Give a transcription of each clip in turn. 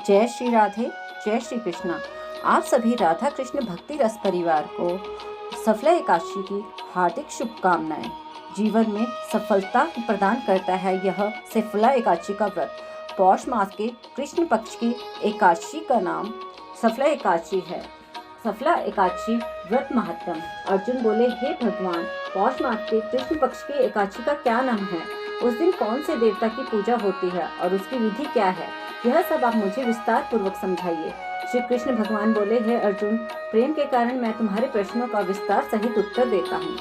जय श्री राधे, जय श्री कृष्णा। आप सभी राधा कृष्ण भक्ति रस परिवार को सफला एकादशी की हार्दिक शुभकामनाएं। जीवन में सफलता प्रदान करता है यह सफला एकादशी का व्रत। पौष मास के कृष्ण पक्ष की एकादशी का नाम सफला एकादशी है। सफला एकादशी व्रत महत्तम। अर्जुन बोले, हे भगवान, पौष मास के कृष्ण पक्ष की एकादशी का क्या नाम है? उस दिन कौन से देवता की पूजा होती है और उसकी विधि क्या है? यह सब आप मुझे विस्तार पूर्वक समझाइए। श्री कृष्ण भगवान बोले, हे अर्जुन, प्रेम के कारण मैं तुम्हारे प्रश्नों का विस्तार सहित उत्तर देता हूँ।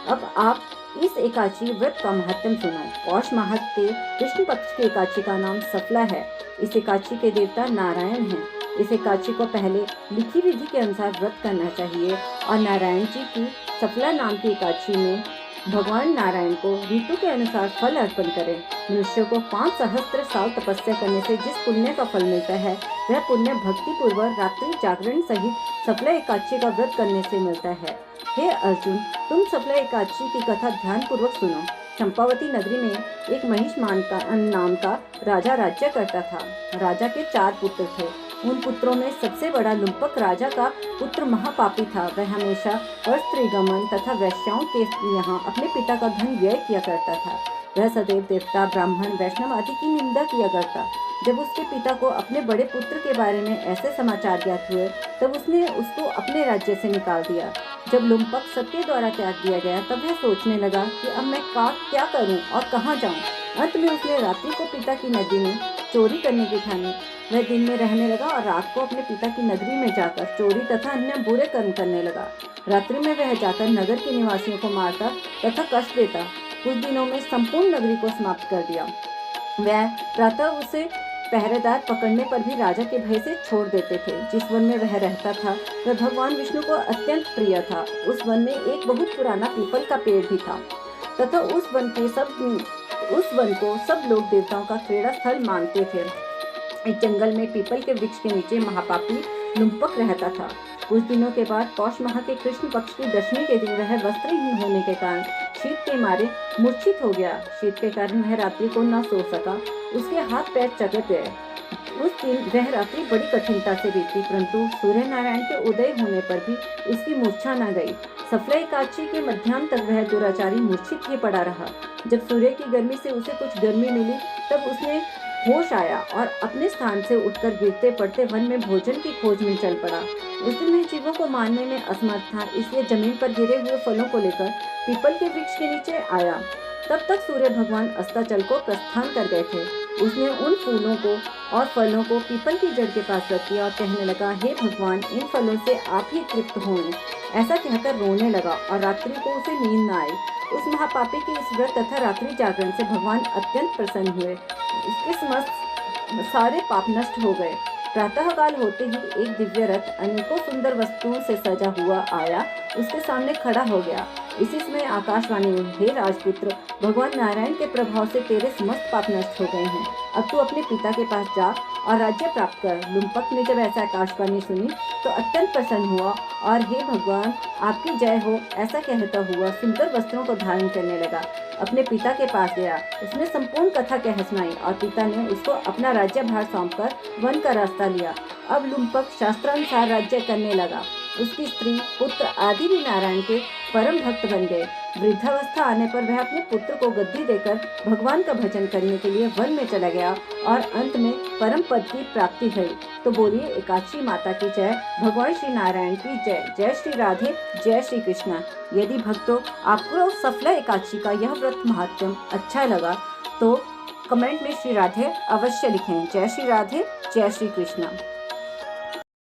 अब आप इस एकादशी व्रत का महत्व सुनो। पौष माह के कृष्ण पक्ष की एकादशी का नाम सफला है। इस एकादशी के देवता नारायण हैं। इस एकादशी को पहले लिखी विधि के अनुसार व्रत करना चाहिए और नारायण जी की सफला नाम की एकादशी में भगवान नारायण को ऋतु के अनुसार फल अर्पण करें। मनुष्य को 5 सहस्त्र साल तपस्या करने से जिस पुण्य का फल मिलता है, वह पुण्य भक्ति पूर्वक रात्रि जागरण सहित सफला एकादशी का व्रत करने से मिलता है। हे अर्जुन, तुम सफला एकादशी की कथा ध्यान पूर्वक सुनो। चंपावती नगरी में एक महिषमान नाम का राजा राज्य करता था। राजा के 4 पुत्र थे। उन पुत्रों में सबसे बड़ा लुम्पक राजा का पुत्र महापापी था। वह हमेशा स्त्रीगमन तथा वैश्याओं के यहाँ अपने पिता का धन व्यय किया करता था। वह सदैव देवता, ब्राह्मण, वैष्णव आदि की निंदा किया करता। जब उसके पिता को अपने बड़े पुत्र के बारे में ऐसे समाचार ज्ञात हुए, तब उसने उसको अपने राज्य से निकाल दिया। जब लुम्पक सबके द्वारा त्याग दिया गया, तब वह सोचने लगा कि अब मैं क्या करूं और कहाँ जाऊं। अंत में उसने रात्रि को पिता की नगरी में चोरी करने की ठानी। वह दिन में रहने लगा और रात को अपने पिता की नगरी में जाकर चोरी तथा अन्य बुरे कर्म करने लगा। रात्रि में वह जाकर नगर के निवासियों को मारता तथा कष्ट देता। कुछ दिनों में संपूर्ण नगरी को समाप्त कर दिया। वह प्रातः उसे पहरेदार पकड़ने पर भी राजा के भय से छोड़ देते थे। जिस वन में वह रहता था, वह भगवान विष्णु को अत्यंत प्रिय था। उस वन में एक बहुत पुराना पीपल का पेड़ भी था तथा उस वन को सब लोग देवताओं का क्रीड़ा स्थल मानते थे। इस जंगल में पीपल के वृक्ष के नीचे महापापी लुम्पक रहता था। कुछ दिनों के बाद पौष माह के कृष्ण पक्ष की दशमी के दिन वह वस्त्रहीन होने के कारण शीत के मारे मूर्छित हो गया। शीत के कारण वह रात्रि को न सो सका। उसके हाथ पैर चकत गए। उस दिन वह रात्रि बड़ी कठिनता से बीती, परंतु सूर्य नारायण के उदय होने पर भी उसकी मूर्छा न गई। सफला एकादशी के मध्याह्न तक वह दुराचारी मूर्छित ही पड़ा रहा। जब सूर्य की गर्मी से उसे कुछ गर्मी मिली, तब उसने होश आया और अपने स्थान से उठकर गिरते पड़ते वन में भोजन की खोज में चल पड़ा। उस दिन वह जीवों को मारने में असमर्थ था, इसलिए जमीन पर गिरे हुए फलों को लेकर पीपल के वृक्ष के नीचे आया। तब तक सूर्य भगवान अस्ताचल को प्रस्थान कर गए थे। उसने उन फूलों को और फलों को पीपल की जड़ के पास रख दिया और कहने लगा, हे भगवान, इन फलों से आप ही तृप्त हों। ऐसा कहकर रोने लगा और रात्रि को उसे नींद न आई। उस महापापी के इस व्रत तथा रात्रि जागरण से भगवान अत्यंत प्रसन्न हुए। इसके समस्त सारे पाप नष्ट हो गए। प्रातःकाल होते ही एक दिव्य रथ अनेकों सुंदर वस्तुओं से सजा हुआ आया, उसके सामने खड़ा हो गया। इसी समय आकाशवाणी हुई, हे राजपुत्र, भगवान नारायण के प्रभाव से तेरे समस्त पाप नष्ट हो गए हैं। अब तू अपने पिता के पास जा और राज्य प्राप्त कर। लुम्पक ने जब ऐसा आकाशवाणी सुनी तो अत्यंत प्रसन्न हुआ और हे भगवान, आपकी जय हो, ऐसा कहता हुआ सुंदर वस्त्रों को धारण करने लगा। अपने पिता के पास गया। उसने संपूर्ण कथा कह सुनाई और पिता ने उसको अपना राज्य भार सौंपकर वन का रास्ता लिया। अब लुम्पक शास्त्रानुसार राज्य करने लगा। उसकी स्त्री, पुत्र आदि भी नारायण के परम भक्त बन गए। वृद्धावस्था आने पर वह अपने पुत्र को गद्दी देकर भगवान का भजन करने के लिए वन में चला गया और अंत में परम पद की प्राप्ति हुई। तो बोलिए एकादशी माता की जय, भगवान श्री नारायण की जय। जय श्री राधे, जय श्री कृष्णा। यदि भक्तों आपको सफला एकादशी का यह व्रत महत्व अच्छा लगा तो कमेंट में श्री राधे अवश्य लिखें। जय श्री राधे, जय श्री कृष्णा।